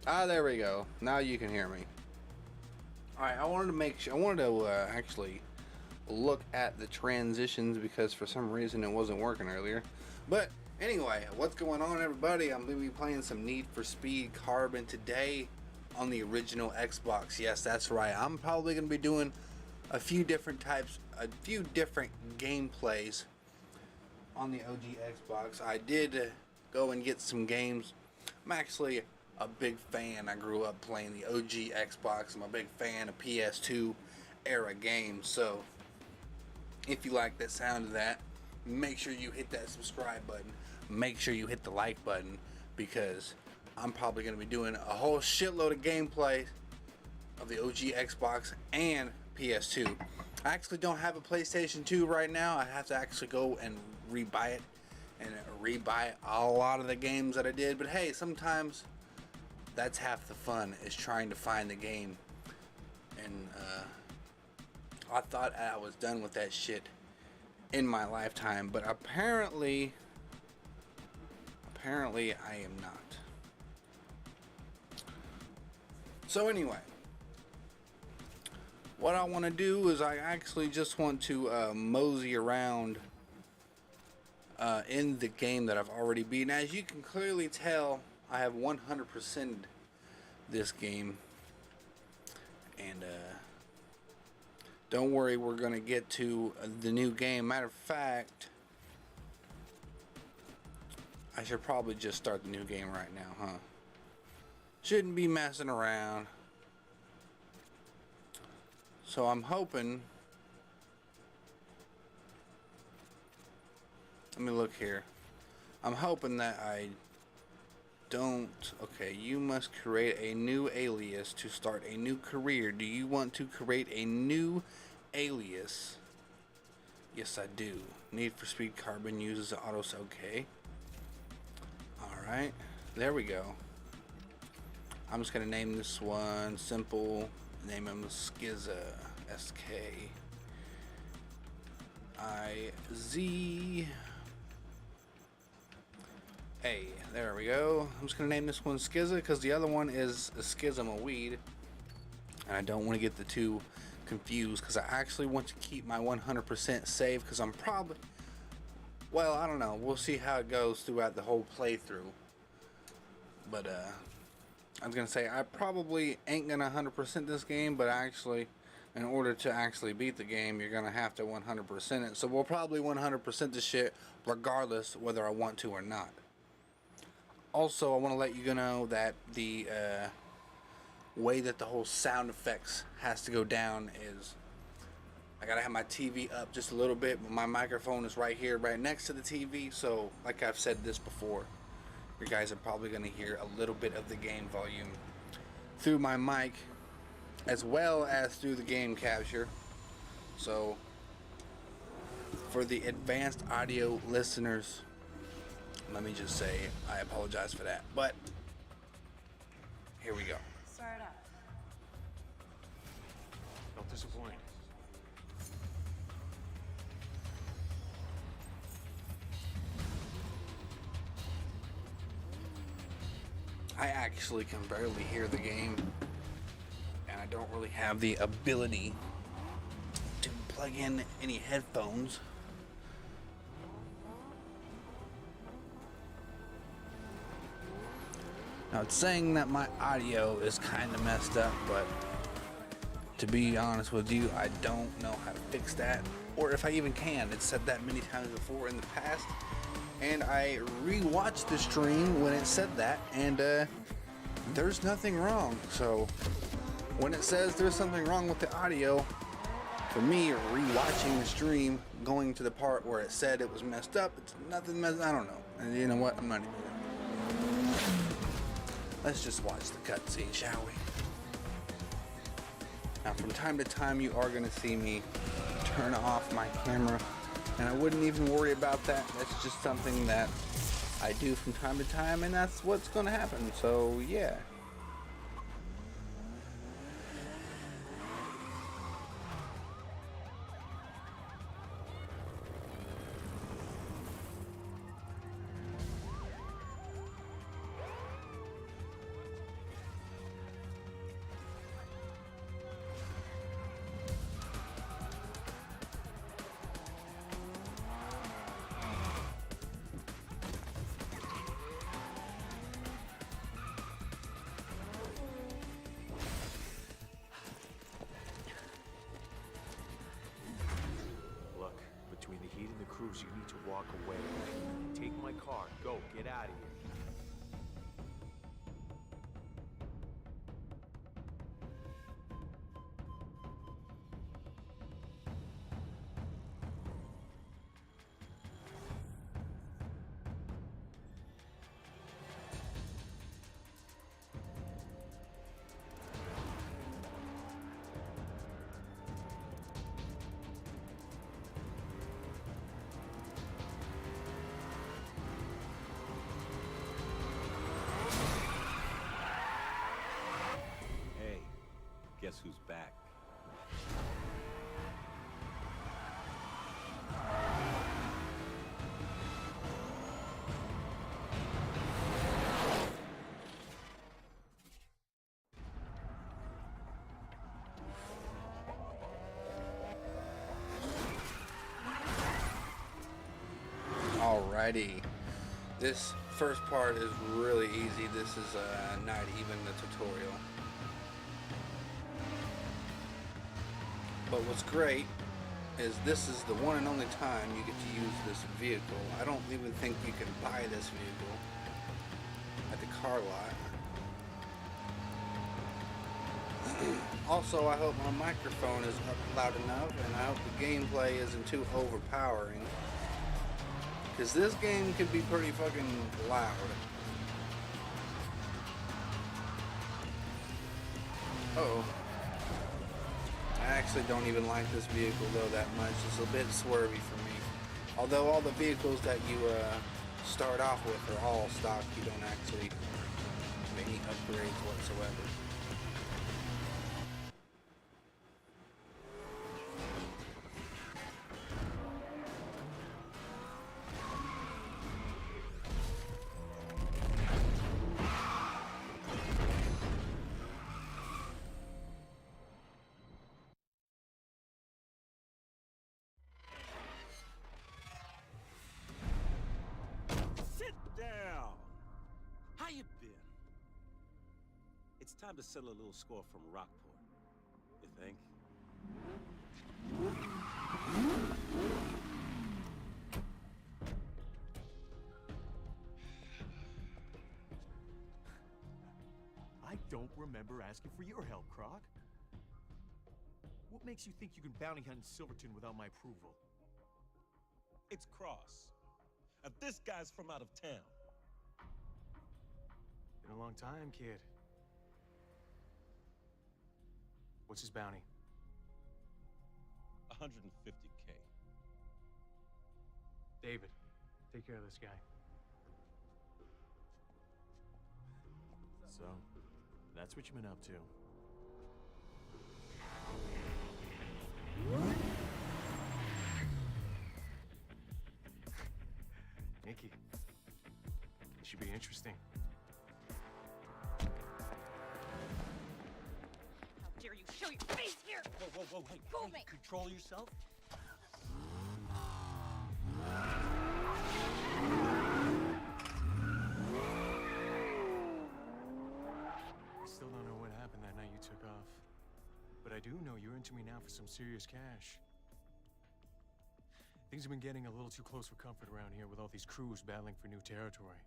Ah, there we go. Now you can hear me. Alright, I wanted to make sure, I wanted to actually look at the transitions because for some reason it wasn't working earlier. But anyway, what's going on, everybody? I'm going to be playing some Need for Speed Carbon today on the original Xbox. Yes, that's right. I'm probably going to be doing a few different gameplays on the OG Xbox. I did go and get some games. I'm actually a big fan. I grew up playing the OG Xbox. I'm a big fan of PS2 era games. So if you like the sound of that, make sure you hit that subscribe button. Make sure you hit the like button, because I'm probably going to be doing a whole shitload of gameplay of the OG Xbox and PS2. I actually don't have a PlayStation 2 right now. I have to actually go and rebuy it and rebuy a lot of the games that I did. But hey, sometimes that's half the fun, is trying to find the game. And I thought I was done with that shit in my lifetime, but apparently I am not. So anyway, what I want to do is I actually just want to mosey around in the game that I've already beaten. As you can clearly tell, I have 100%'d this game, and don't worry, we're gonna get to the new game. Matter of fact, I should probably just start the new game right now, huh? Shouldn't be messing around. So I'm hoping, let me look here. I'm hoping that I don't. Okay, you must create a new alias to start a new career. Do you want to create a new alias? Yes, I do. Need for Speed Carbon uses auto. Okay. Alright, there we go. I'm just gonna name this one simple. Name him Skiza. S-K-I-Z. Hey, there we go. I'm just gonna name this one Skiza because the other one is a schism of weed, and I don't want to get the two confused, because I actually want to keep my 100% save, because I'm probably, well, I don't know, we'll see how it goes throughout the whole playthrough. But I was gonna say, I probably ain't gonna 100% this game, but actually, in order to actually beat the game, you're gonna have to 100% it. So we'll probably 100% this shit regardless whether I want to or not. Also, I want to let you know that the way that the whole sound effects has to go down is, I gotta have my TV up just a little bit, but my microphone is right here, right next to the TV. So, like I've said this before, you guys are probably gonna hear a little bit of the game volume through my mic, as well as through the game capture. So, for the advanced audio listeners, let me just say I apologize for that. But here we go. Start up. Don't disappoint. I actually can barely hear the game, and I don't really have the ability to plug in any headphones. Now, it's saying that my audio is kind of messed up, but to be honest with you, I don't know how to fix that, or if I even can. It's said that many times before in the past, and I rewatched the stream when it said that, and there's nothing wrong. So when it says there's something wrong with the audio, for me, rewatching the stream, going to the part where it said it was messed up, it's nothing messed. I don't know. And you know what? I'm not even gonna. Let's just watch the cutscene, shall we? Now, from time to time, you are gonna see me turn off my camera, and I wouldn't even worry about that. That's just something that I do from time to time, and that's what's gonna happen. So yeah. me the heat and the cruise, you need to walk away. Take my car. Go. Get out of here. Guess who's back? Alrighty. This first part is really easy. This is not even the tutorial. But what's great is this is the one and only time you get to use this vehicle. I don't even think you can buy this vehicle at the car lot. Also, I hope my microphone is up loud enough, and I hope the gameplay isn't too overpowering, because this game can be pretty fucking loud. Uh-oh. I actually don't even like this vehicle though that much. It's a bit swervy for me. Although all the vehicles that you start off with are all stock, you don't actually make any upgrades whatsoever. Down. How you been? It's time to settle a little score from Rockport. You think? I don't remember asking for your help, Croc. What makes you think you can bounty hunt in Silverton without my approval? It's Cross. Now, this guy's from out of town. Been a long time, kid. What's his bounty? 150K. David, take care of this guy. So, that's what you've been up to. Nikki, this should be interesting. How dare you show your face here! Whoa, hey, Go, mate. Control yourself. I still don't know what happened that night you took off. But I do know you're into me now for some serious cash. Things have been getting a little too close for comfort around here with all these crews battling for new territory.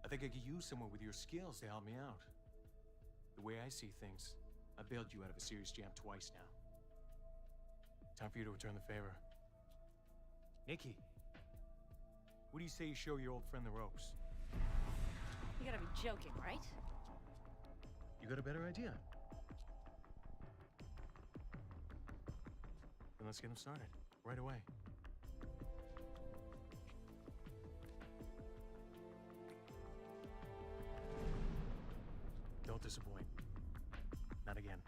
I think I could use someone with your skills to help me out. The way I see things, I bailed you out of a serious jam twice now. Time for you to return the favor. Nikki, what do you say you show your old friend the ropes? You gotta be joking, right? You got a better idea? Then let's get him started, right away. Don't disappoint. Not again.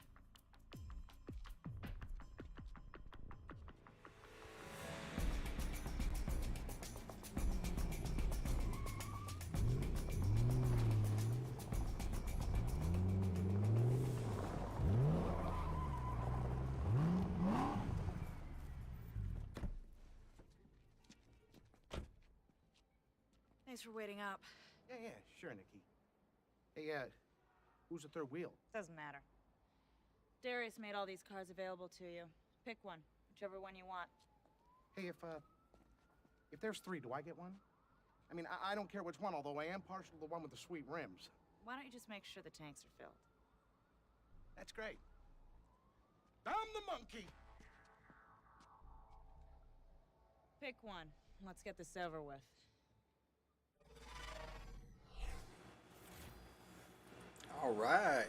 Thanks for waiting up. Yeah, sure, Nikki. Hey, who's the third wheel? Doesn't matter. Darius made all these cars available to you. Pick one, whichever one you want. Hey, if there's 3, do I get one? I mean, I don't care which one, although I am partial to the one with the sweet rims. Why don't you just make sure the tanks are filled? That's great. I'm the monkey! Pick one. Let's get this over with. All right.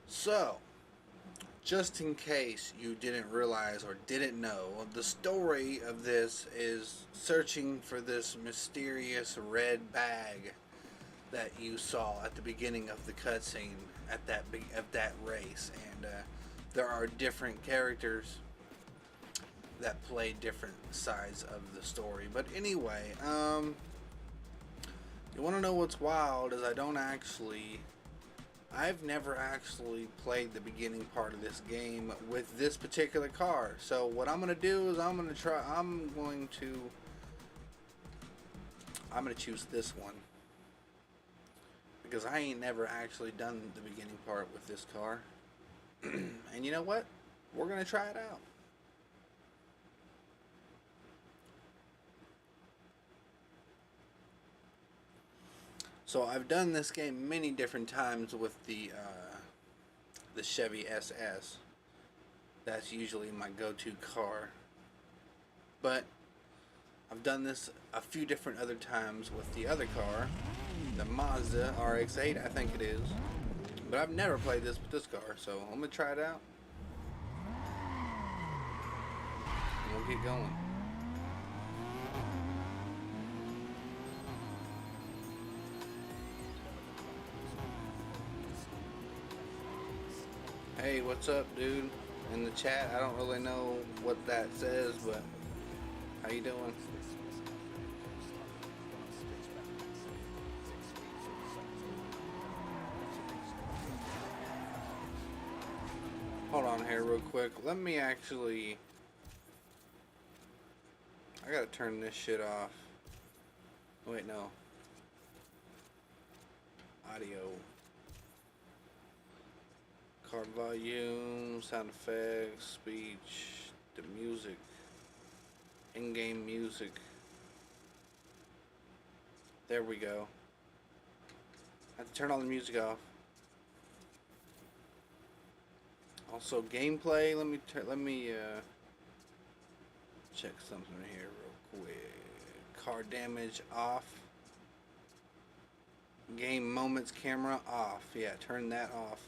So, just in case you didn't realize or didn't know, the story of this is searching for this mysterious red bag that you saw at the beginning of the cutscene at that race, and there are different characters that play different sides of the story. But anyway, you want to know what's wild is I've never actually played the beginning part of this game with this particular car. So what I'm going to do is I'm going to choose this one, because I ain't never actually done the beginning part with this car. And you know what? We're going to try it out. So I've done this game many different times with the Chevy SS. That's usually my go-to car. But I've done this a few different other times with the other car, the Mazda RX-8, I think it is. But I've never played this with this car, so I'm gonna try it out. And we'll get going. Hey, what's up, dude? In the chat, I don't really know what that says, but how you doing? Hold on here real quick. Let me actually... I gotta turn this shit off. Wait, no. Audio. Card volume, sound effects, speech, the music, in-game music. There we go. I have to turn all the music off. Also, gameplay. Let me check something here real quick. Car damage off. Game moments camera off. Yeah, turn that off.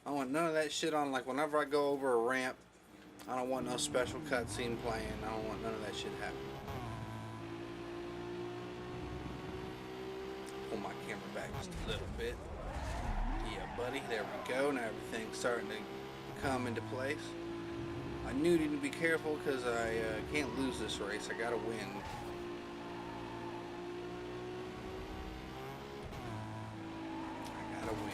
I don't want none of that shit on. Like whenever I go over a ramp, I don't want no special cutscene playing. I don't want none of that shit happening. Pull my camera back just a little bit. Yeah, buddy. There we go. Now everything's starting to come into place. I knew to be careful because I can't lose this race. I gotta win. I gotta win.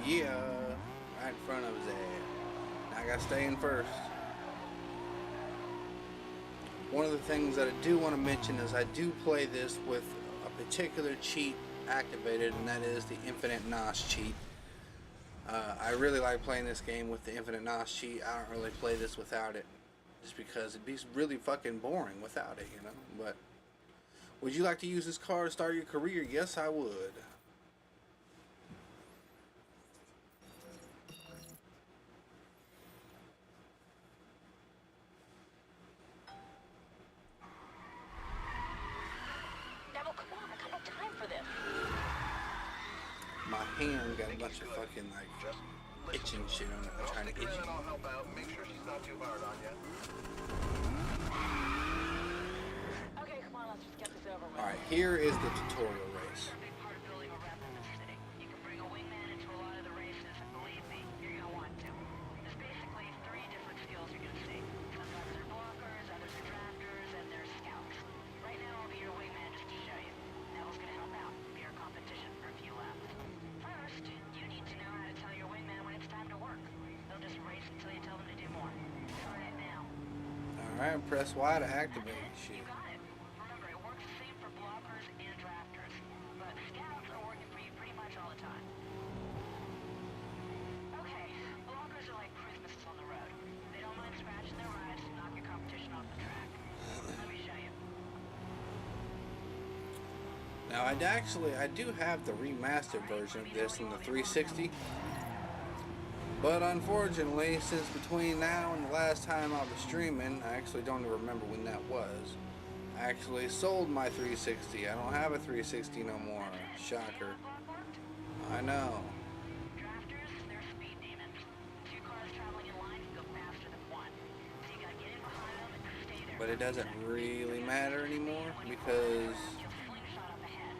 Yeah, right in front of his ass. Now I gotta stay in first. One of the things that I do want to mention is I do play this with a particular cheat activated, and that is the Infinite NOS cheat. I really like playing this game with the Infinite NOS cheat. I don't really play this without it, just because it'd be really fucking boring without it, you know. But would you like to use this car to start your career? Yes, I would. My hand got a bunch of fucking like itching shit on it. I'm trying to itch it. I'll help out. Make sure she's not too hard on you. Okay, come on, let's just get this over with. Alright, here is the tutorial race. Big part of building a rep in the city. You can bring a wingman into a lot of the races, and believe me, you're gonna want to. There's basically 3 different skills you're gonna see. Some drivers are blockers, others are drafters, and there's scouts. Right now, I'll be your wingman just to show you. Neville's gonna help out, be our competition for a few laps. First, you need to know how to tell your wingman when it's time to work. They'll just race until you tell them Alright, press Y to activate shit. You got it. Remember, it works the same for blockers and drafters, but scouts are working for you pretty much all the time. Okay, blockers are like Christmases on the road. They don't mind scratching their rides to knock your competition off the track. Let me show you. Now, I do have the remastered version of this in the 360. But unfortunately, since between now and the last time I was streaming, I actually don't even remember when that was. I actually sold my 360. I don't have a 360 no more. Shocker. I know. Drafters, they're speed demons. Two cars traveling in line can go faster than one. So you gotta get in behind them and stay there. But it doesn't really matter anymore because Slingshot up ahead.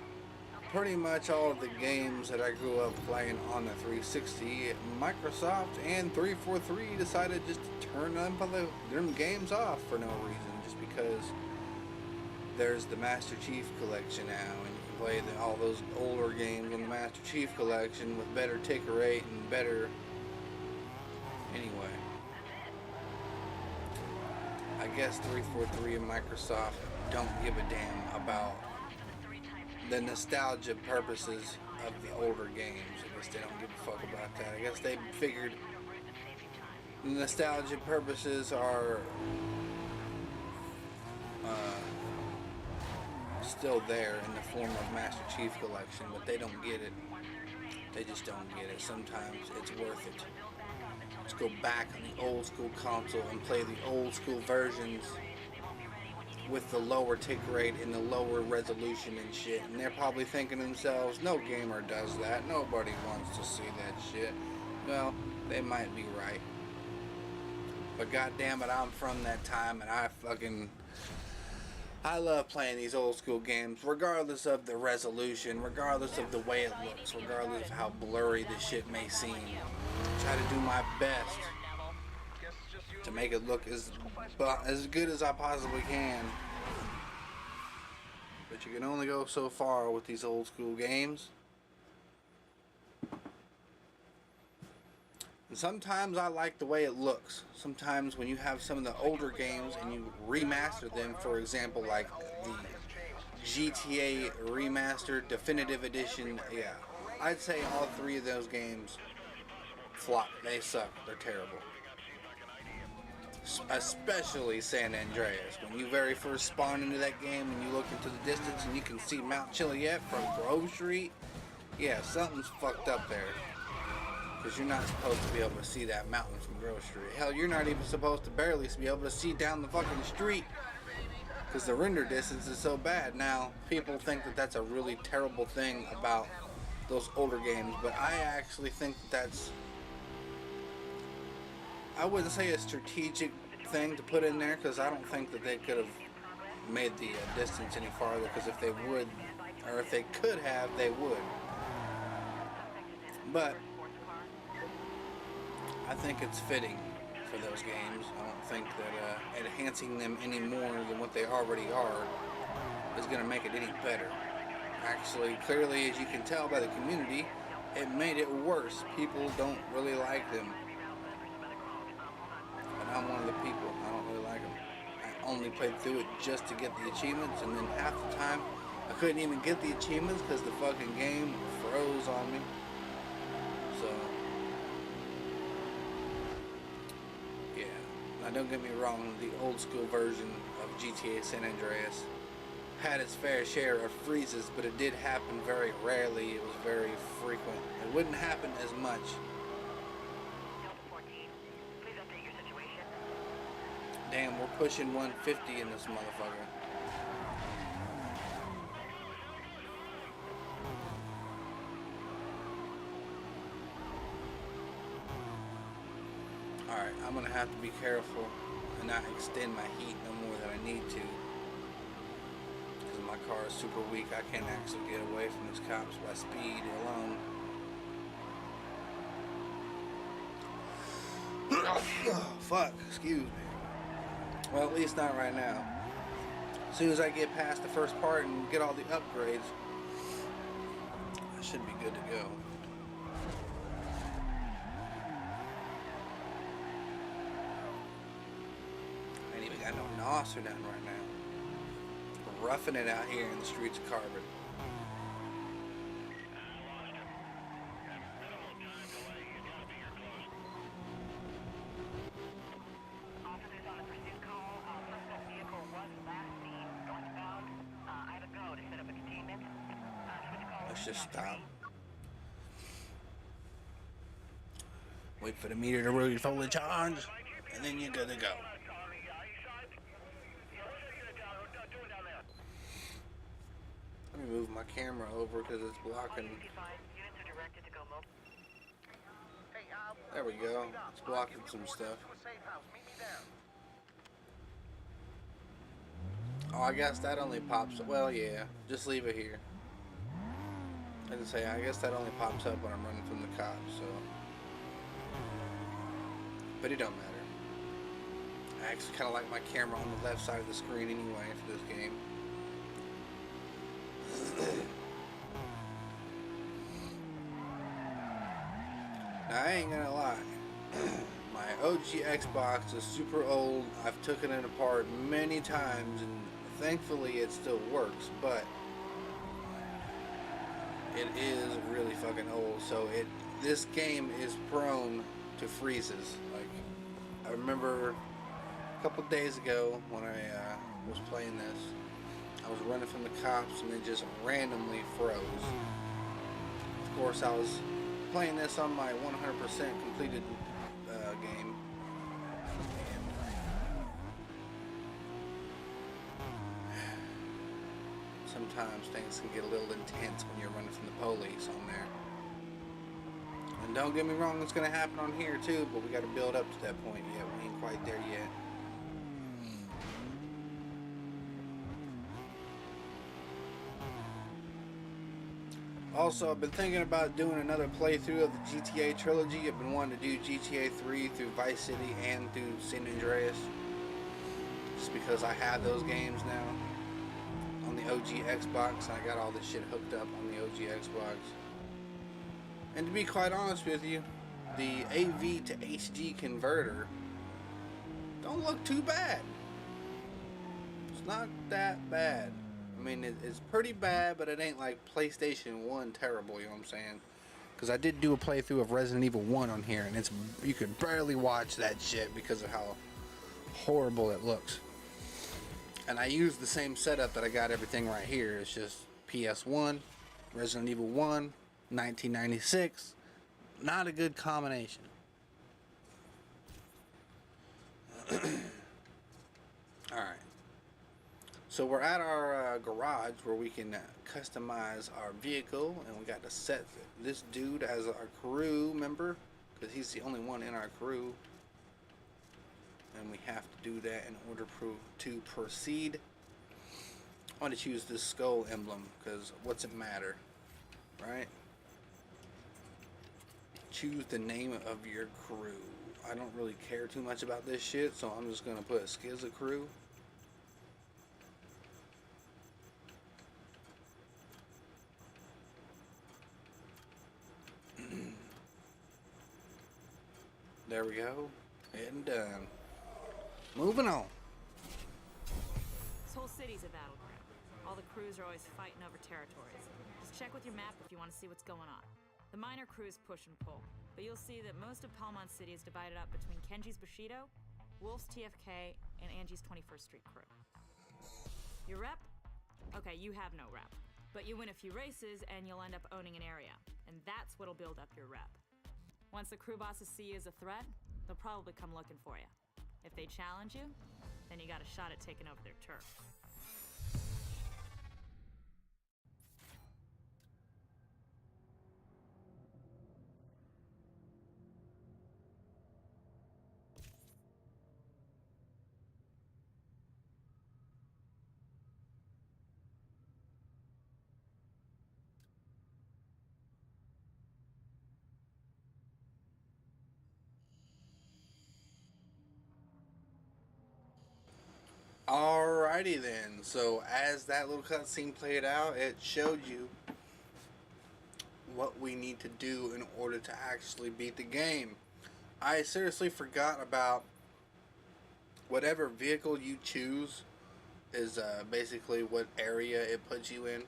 pretty much all of the games that I grew up playing on the 360, Microsoft and 343 decided just to turn them games off for no reason, just because there's the Master Chief Collection now, and you can play all those older games on the Master Chief Collection with better ticker rate and better. Anyway, I guess 343 and Microsoft don't give a damn about the nostalgia purposes of the older games. I guess they don't give a fuck about that. I guess they figured the nostalgia purposes are still there in the form of Master Chief Collection, but they don't get it. They just don't get it. Sometimes it's worth it. Let's go back on the old school console and play the old school versions with the lower tick rate and the lower resolution and shit. And they're probably thinking to themselves, no gamer does that. Nobody wants to see that shit. Well, they might be right. But goddamn it, I'm from that time, and I love playing these old school games, regardless of the resolution, regardless of the way it looks, regardless of how blurry the shit may seem. Try to do my best to make it look as good as I possibly can. But you can only go so far with these old school games. And sometimes I like the way it looks. Sometimes when you have some of the older games and you remaster them, for example, like the GTA Remastered Definitive Edition, yeah, I'd say all three of those games flop. They suck. They're terrible. Especially San Andreas. When you very first spawn into that game and you look into the distance and you can see Mount Chiliad from Grove Street, yeah, something's fucked up there. Because you're not supposed to be able to see that mountain from Grove Street. Hell, you're not even supposed to barely be able to see down the fucking street. Because the render distance is so bad. Now, people think that that's a really terrible thing about those older games, but I actually think that's, I wouldn't say a strategic thing to put in there, because I don't think that they could have made the distance any farther, because if they would, or if they could have, they would. But I think it's fitting for those games. I don't think that enhancing them any more than what they already are is going to make it any better. Actually, clearly, as you can tell by the community, it made it worse. People don't really like them. And I'm one of the people. I don't really like them. I only played through it just to get the achievements, and then half the time I couldn't even get the achievements because the fucking game froze on me. So, yeah. Now don't get me wrong, the old school version of GTA San Andreas had its fair share of freezes, but it did happen very rarely. It was very frequent. It wouldn't happen as much. Damn, we're pushing 150 in this motherfucker. Alright, I'm gonna have to be careful and not extend my heat no more than I need to. Because my car is super weak. I can't actually get away from these cops by speed alone. Oh, fuck, excuse me. Well, at least not right now. As soon as I get past the first part and get all the upgrades, I should be good to go. I ain't even I know NOS are done right now. We're roughing it out here in the streets of Carbon. Officers on the pursuit call. Suspect vehicle was last seen northbound. I have a go to set up a containment. Switch call. Let's just stop. Wait for the meter to really fully charge, and then you're good to go. Let me move my camera over because it's blocking. Units are directed to go mobile. There we go. It's blocking some stuff. Oh, I guess that only pops. Well, yeah. Just leave it here. I didn't say. I guess that only pops up when I'm running from the cops. So, but it don't matter. I actually kind of like my camera on the left side of the screen anyway for this game. Now, I ain't gonna lie. My OG Xbox is super old. I've taken it apart many times, and thankfully it still works, but it is really fucking old. So this game is prone to freezes. Like, I remember a couple days ago when I was playing this, I was running from the cops and it just randomly froze. Of course, I was playing this on my 100% completed game. Sometimes things can get a little intense when you're running from the police on there. And don't get me wrong, it's going to happen on here too, but we got to build up to that point yet. We ain't quite there yet. Also, I've been thinking about doing another playthrough of the GTA trilogy. I've been wanting to do GTA 3 through Vice City and through San Andreas. Just because I have those games now on the OG Xbox. I got all this shit hooked up on the OG Xbox. And to be quite honest with you, the AV to HD converter don't look too bad. It's not that bad. I mean, it's pretty bad, but it ain't like PlayStation 1 terrible, you know what I'm saying? Because I did do a playthrough of Resident Evil 1 on here, and you could barely watch that shit because of how horrible it looks. And I used the same setup that I got everything right here. It's just PS1, Resident Evil 1, 1996. Not a good combination. Alright. So we're at our garage where we can customize our vehicle, and we got to set this dude as our crew member because he's the only one in our crew, and we have to do that in order to proceed. I want to choose this skull emblem because what's it matter, right? Choose the name of your crew. I don't really care too much about this shit, so I'm just gonna put Skiza crew. There we go. And done. Moving on. This whole city's a battleground. All the crews are always fighting over territories. Just check with your map if you want to see what's going on. The minor crews push and pull, but you'll see that most of Palmont City is divided up between Kenji's Bushido, Wolf's TFK, and Angie's 21st Street crew. Your rep? Okay, you have no rep. But you win a few races and you'll end up owning an area. And that's what'll build up your rep. Once the crew bosses see you as a threat, they'll probably come looking for you. If they challenge you, then you got a shot at taking over their turf. Alrighty then. So as that little cutscene played out, it showed you what we need to do in order to actually beat the game. I seriously forgot about whatever vehicle you choose is basically what area it puts you in.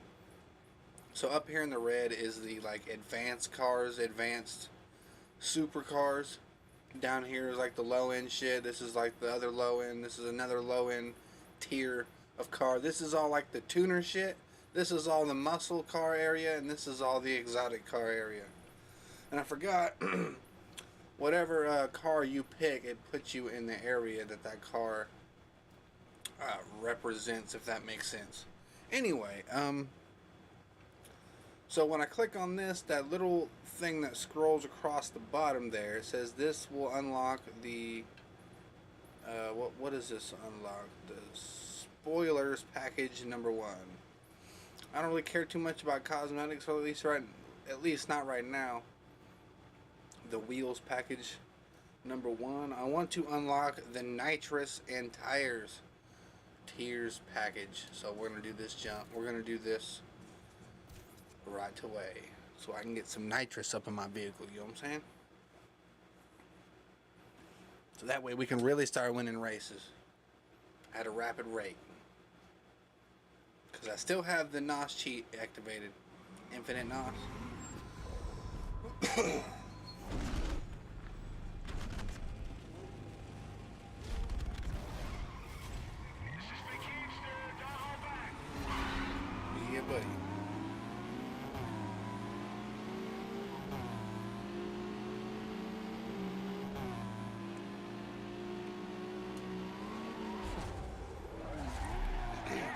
So up here in the red is the like advanced cars, advanced supercars. Down here is like the low end shit. This is like the other low end. This is another low end tier of car. This is all like the tuner shit. This is all the muscle car area, and this is all the exotic car area. And I forgot, whatever car you pick, it puts you in the area that that car represents, if that makes sense. Anyway, so when I click on this, that little thing that scrolls across the bottom there, it says this will unlock the, what does this unlock? The spoilers package number 1. I don't really care too much about cosmetics, or at least not right now. The wheels package number 1. I want to unlock the nitrous and tiers package. So we're gonna do this jump. We're gonna do this right away, so I can get some nitrous up in my vehicle. You know what I'm saying? So that way we can really start winning races at a rapid rate. Because I still have the NOS cheat activated. Infinite NOS. Yeah, buddy.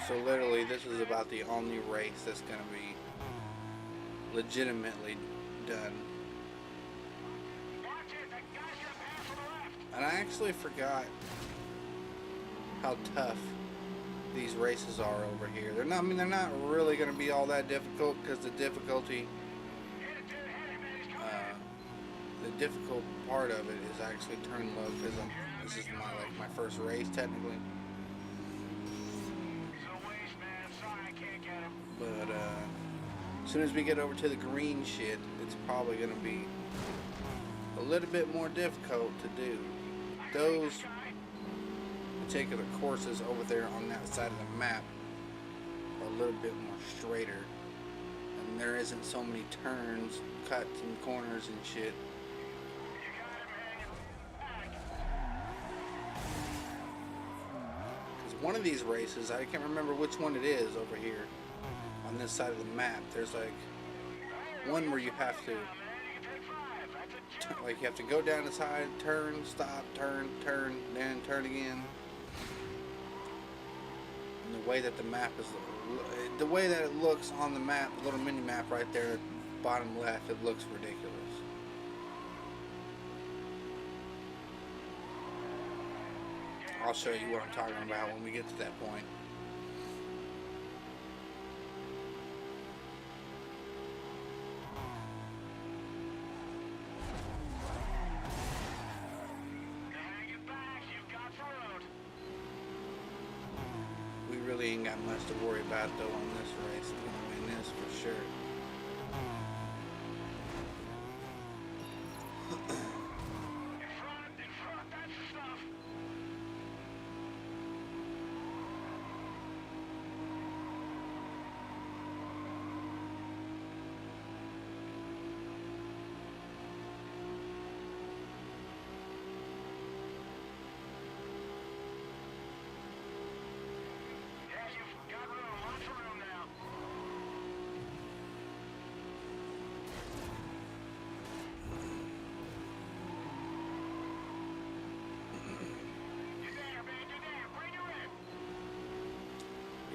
So literally, this is about the only race that's going to be legitimately done. And I actually forgot how tough these races are over here. They're not. I mean, they're not really going to be all that difficult, because the difficulty, the difficult part of it is actually turn low. Because this is my first race technically. But as soon as we get over to the green shit, it's probably going to be a little bit more difficult to do. Those particular courses over there on that side of the map are a little bit more straighter, and there isn't so many turns, cuts, and corners and shit. Because one of these races, I can't remember which one it is over here on this side of the map, there's like one where you have to go down the side, turn, stop, turn, then turn again. And the way that the map is, the way that it looks on the map, the little mini map right there, bottom left, it looks ridiculous. I'll show you what I'm talking about when we get to that point. We really ain't got much to worry about though on this race. We're gonna win this for sure.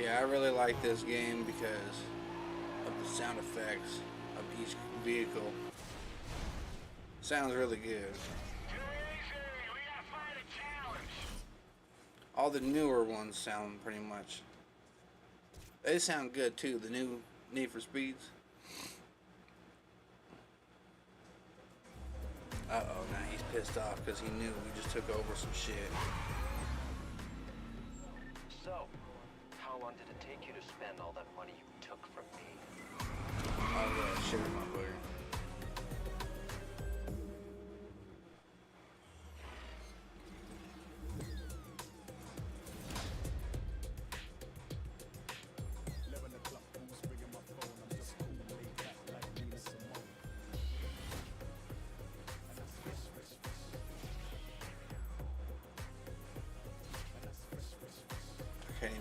Yeah, I really like this game because of the sound effects of each vehicle. Sounds really good. All the newer ones sound pretty much. They sound good too, the new Need for Speeds. Uh-oh, now he's pissed off because he knew we just took over some shit. So, how long did it take you to spend all that money you took from me? I'll share my booger.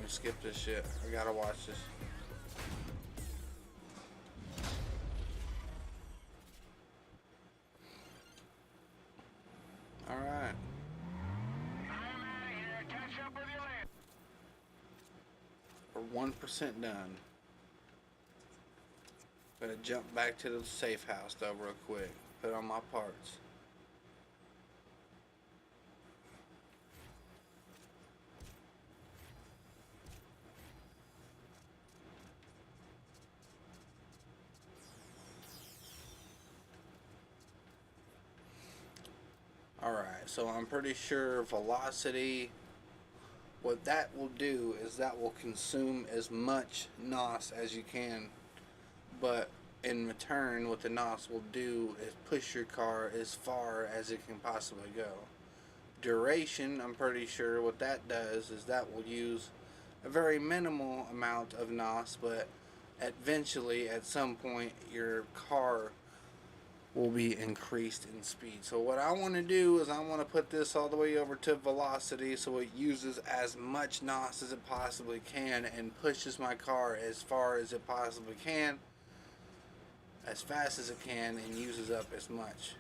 me skip this shit. I gotta watch this. Alright. We're 1% done. Gonna jump back to the safe house though real quick. Put on my parts. Alright, so I'm pretty sure velocity, what that will do is that will consume as much NOS as you can, but in return what the NOS will do is push your car as far as it can possibly go. Duration, I'm pretty sure what that does is that will use a very minimal amount of NOS, but eventually at some point your car will be increased in speed. So what I want to do is I want to put this all the way over to velocity so it uses as much NOS as it possibly can and pushes my car as far as it possibly can, as fast as it can, and uses up as much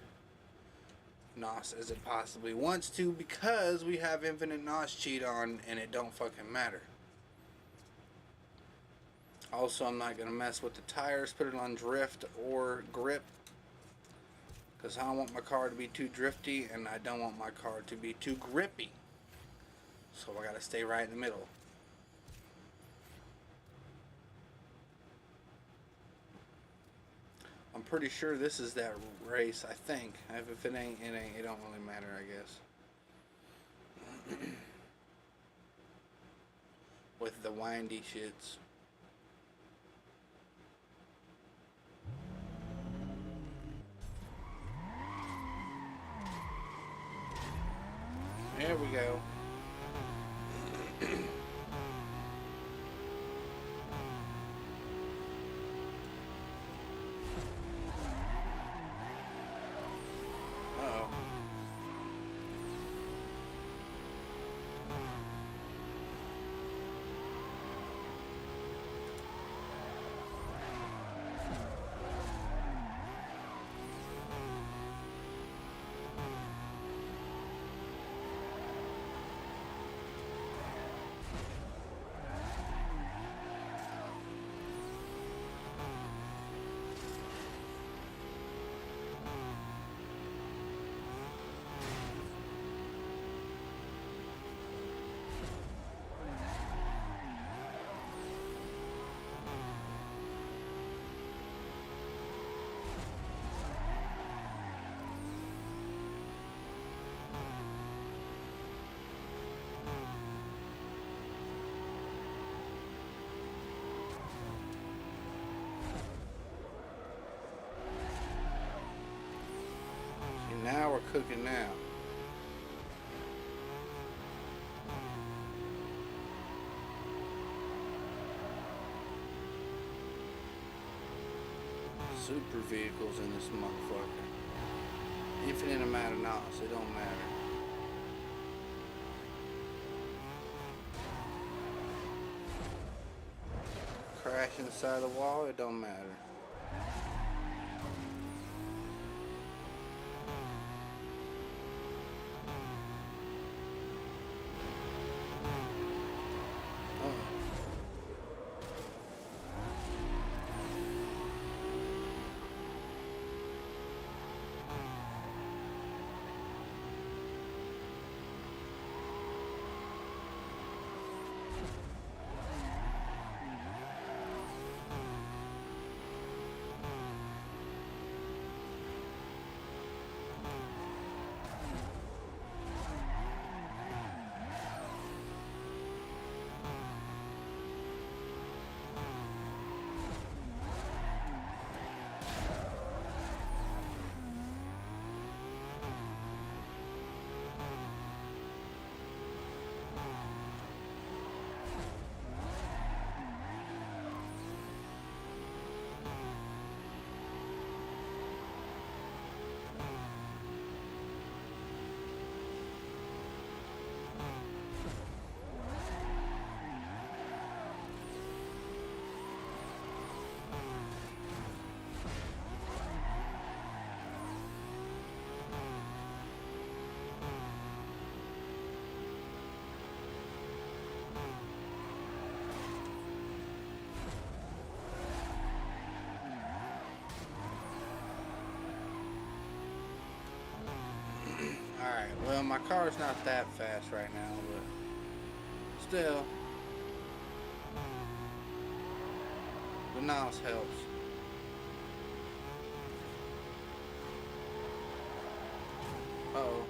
NOS as it possibly wants to, because we have infinite NOS cheat on and it don't fucking matter. Also, I'm not going to mess with the tires, put it on drift or grip, because I don't want my car to be too drifty and I don't want my car to be too grippy. So I gotta stay right in the middle. I'm pretty sure this is that race, I think. If it ain't, it ain't. It don't really matter, I guess. With the windy shits. There we go. Uh-oh. Now we're cooking now. Super vehicles in this motherfucker. Infinite amount of NOS, it don't matter. Crash inside the wall, it don't matter. my car's not that fast right now, but still, the NOS helps. Uh-oh.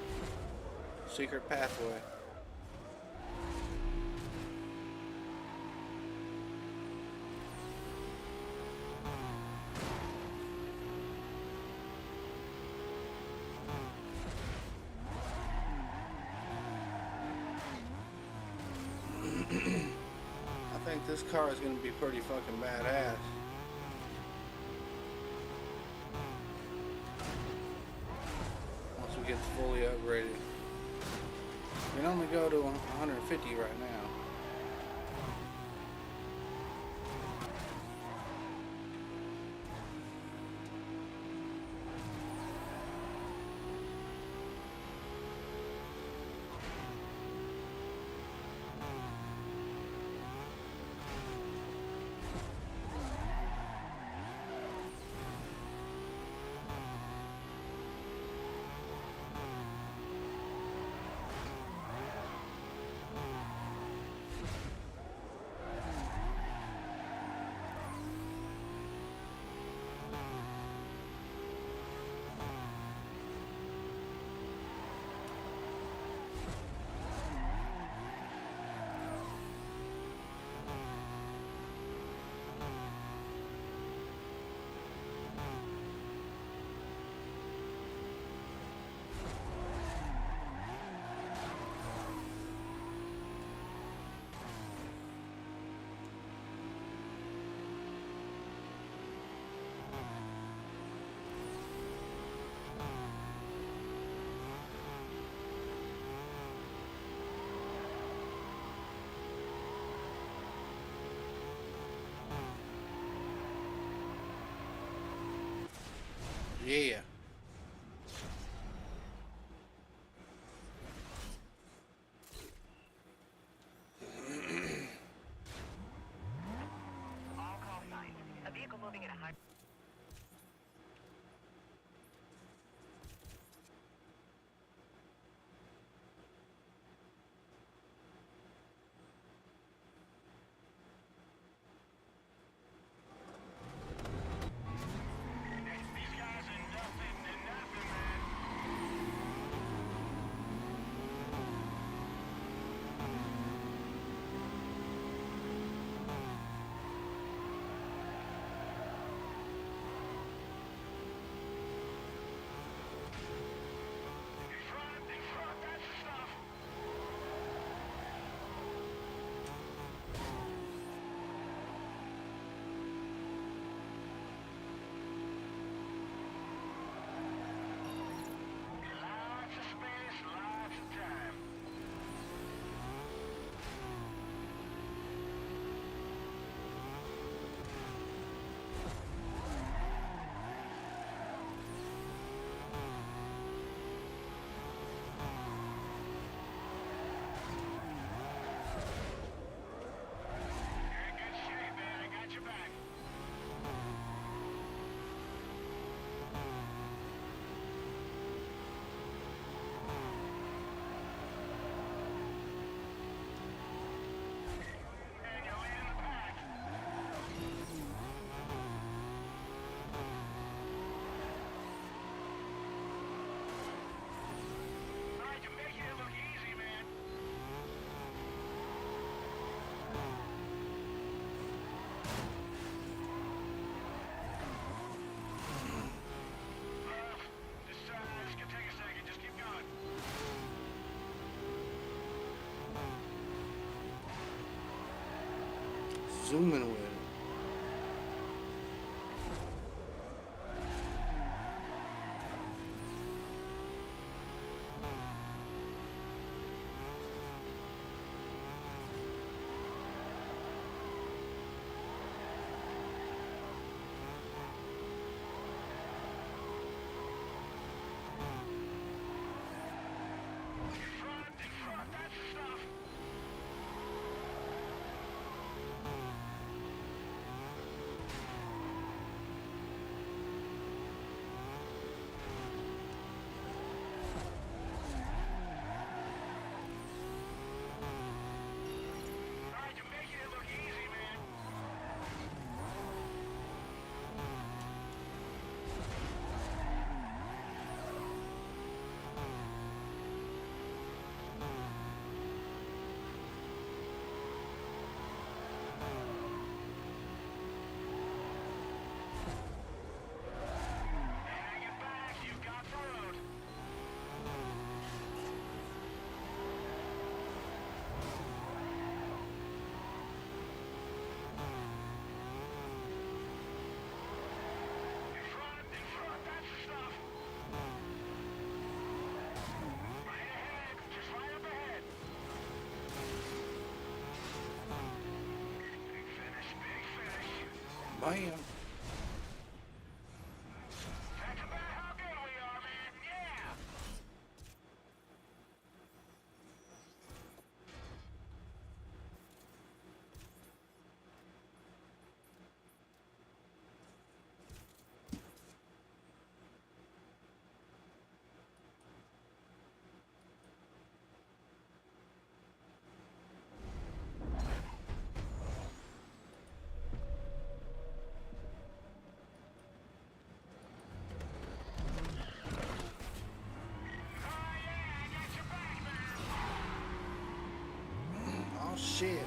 Secret pathway. I think this car is going to be pretty fucking badass. Once we get fully upgraded. We can only go to 150 right now. Yeah. All call signs. A vehicle moving at a high... Zooming with it. Bam. That's about how good we are, man. Yeah! Oh shit.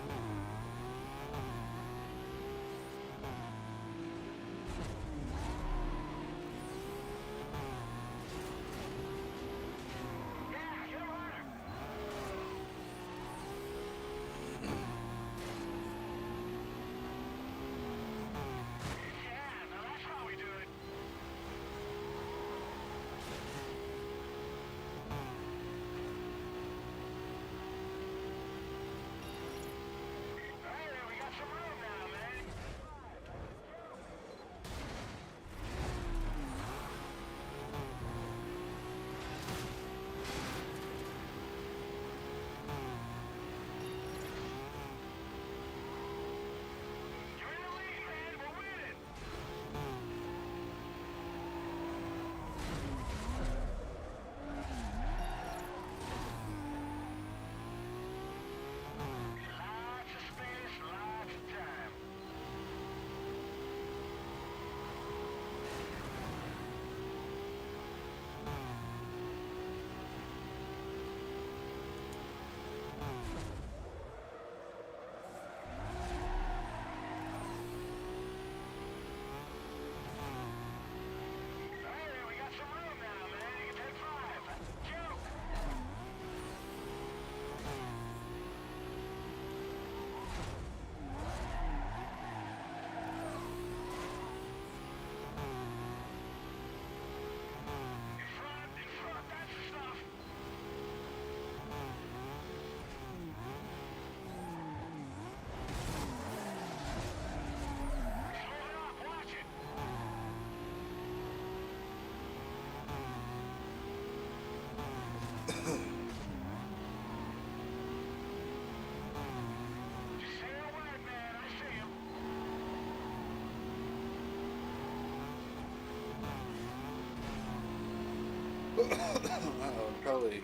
Uh-oh, police.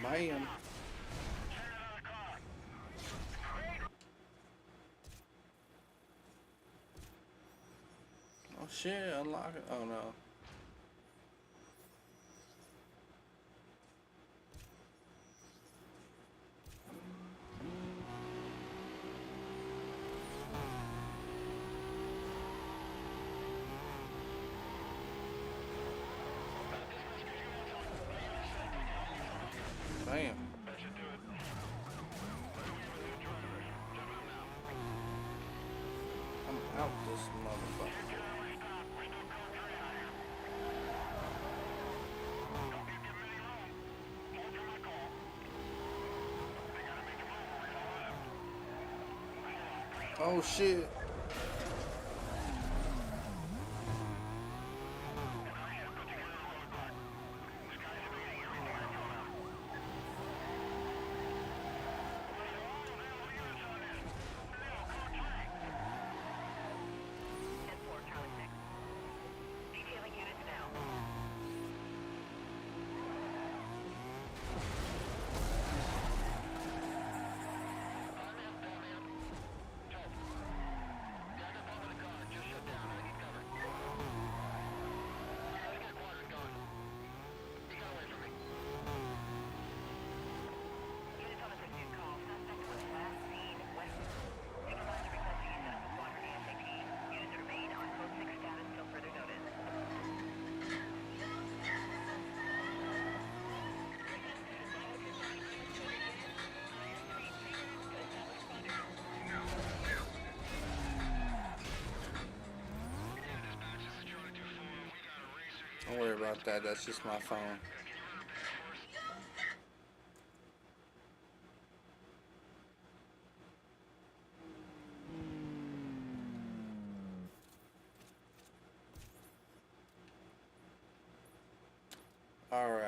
Bam. Oh shit, unlock it. Oh no. Bam. I'm out this motherfucker. Oh shit. Don't worry about that. That's just my phone. All right.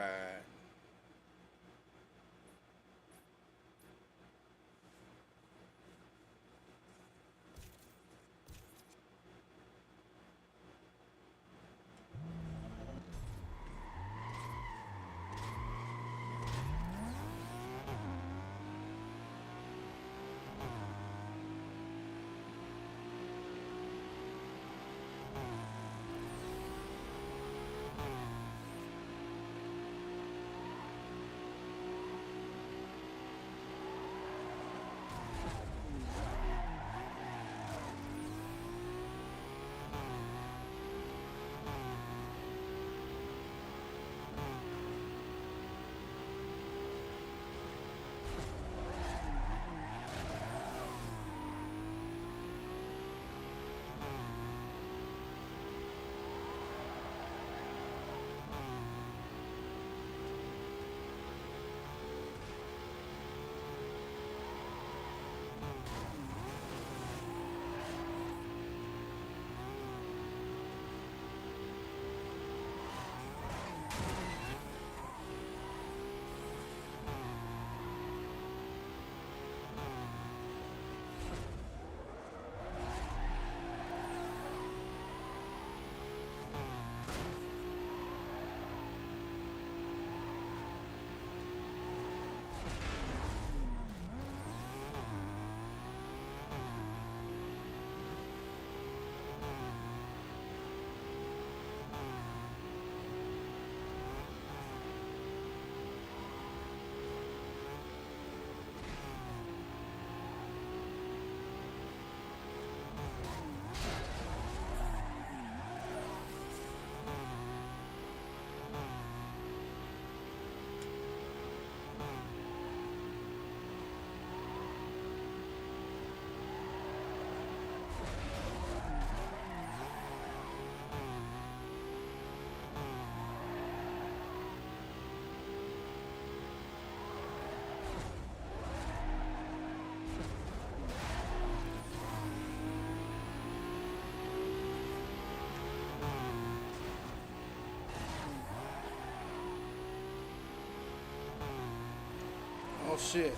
Oh shit.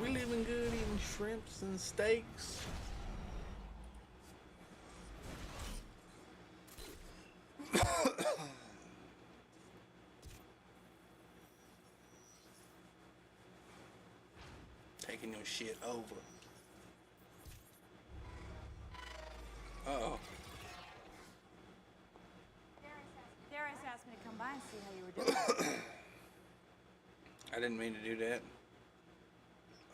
We living good eating shrimps and steaks. Taking your shit over. Uh-oh. Darius asked me to come by and see how you were doing. I didn't mean to do that.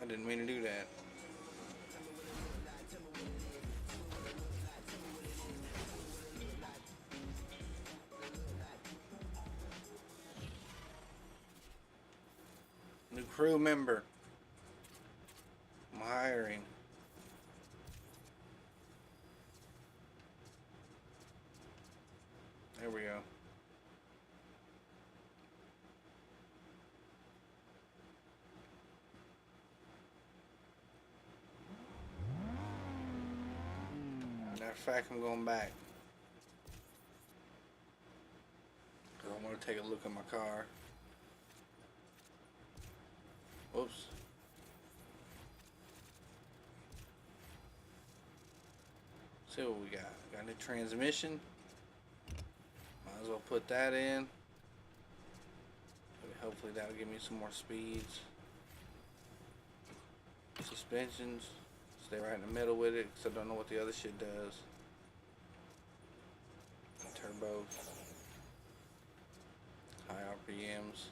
I didn't mean to do that. New crew member. I'm hiring. There we go. of fact, I'm going back. Because I want to take a look at my car. Whoops. See what we got. Got a new transmission. Might as well put that in. Hopefully that'll give me some more speeds. Suspensions. Stay right in the middle with it because I don't know what the other shit does. Turbo. High RPMs.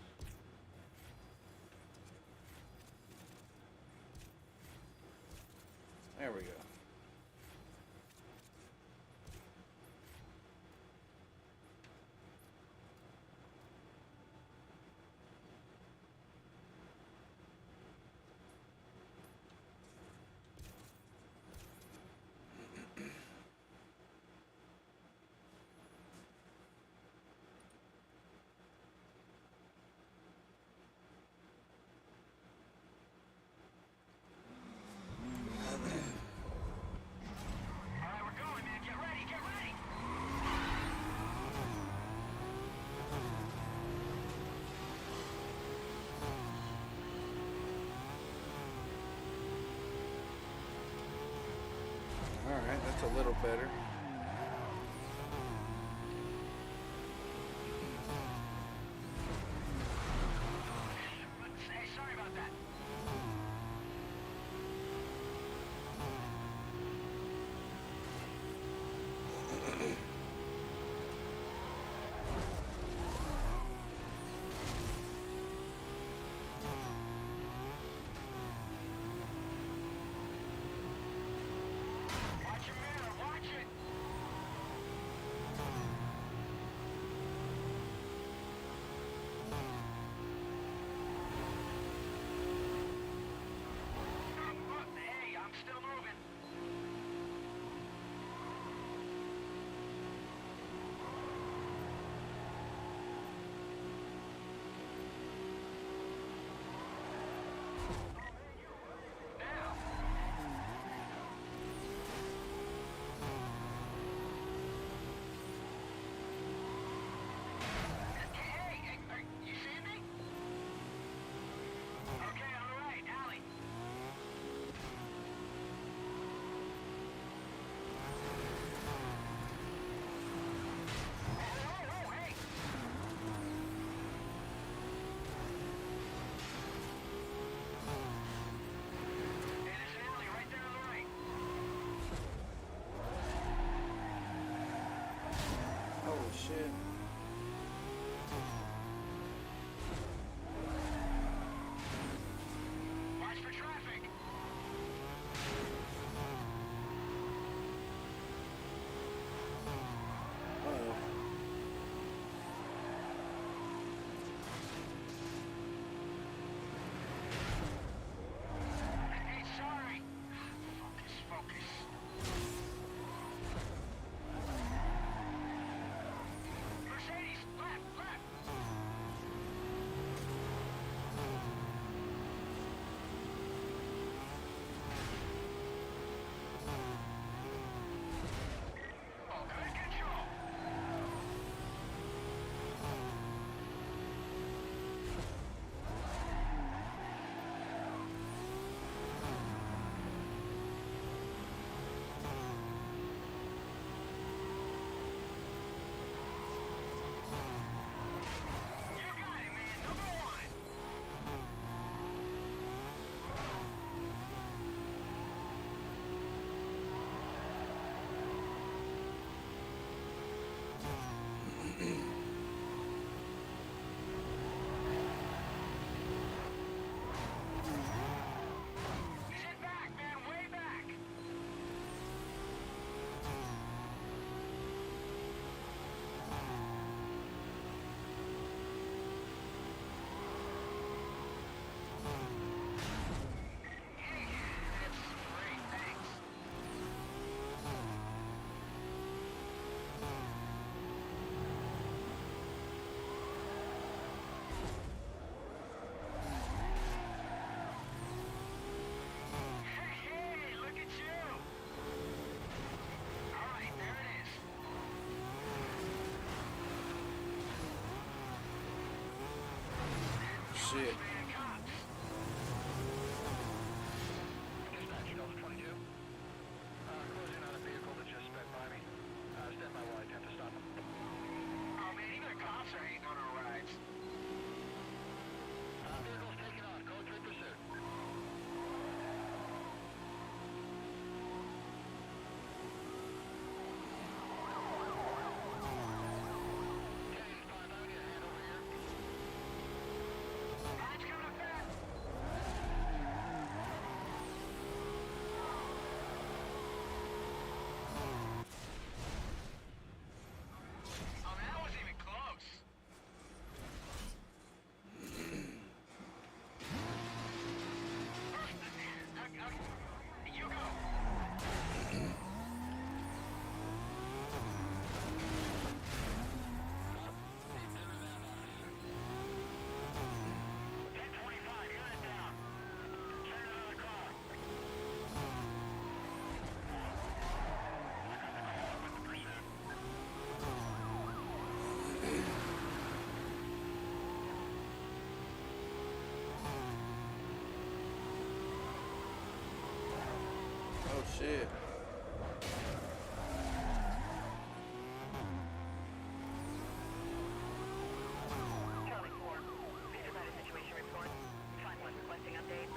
There we go. Alright, we're going, man. Get ready, get ready! Alright, that's a little better. Hey, sorry about that. Watch your mirror, watch it! Hey, I'm still moving. Now. Hey, are you seeing me? Okay, on the right, alley. Oh, hey! Hey, there's an alley right there on the right. Holy shit. Watch for traffic. Uh-oh. Hey, sorry. Focus, focus. shit. Dispatch, Delta 22. Closing on a vehicle that just sped by me. Stand by while I attempt to stop him. Oh man, even the cops are hating on our rides. Vehicle's taking off. Code 3 pursuit. Oh shit. Charlie 4. Please provide a situation report. Find one requesting update.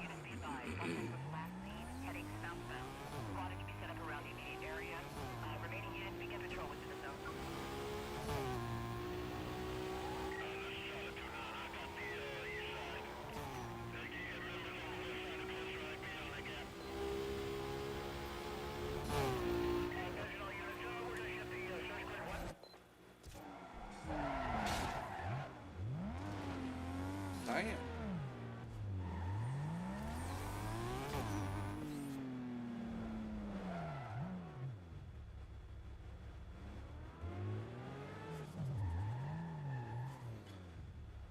Unit be advised. Suspect was last seen heading southbound. Squattage be set up around the immediate area. Remaining units begin patrol within the zone. Damn.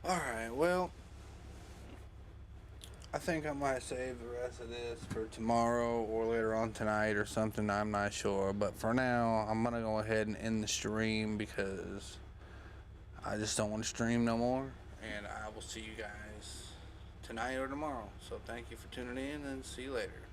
Alright, well, I think I might save the rest of this for tomorrow or later on tonight or something. I'm not sure. But for now, I'm going to go ahead and end the stream because I just don't want to stream no more. And I will see you guys tonight or tomorrow. So thank you for tuning in and see you later.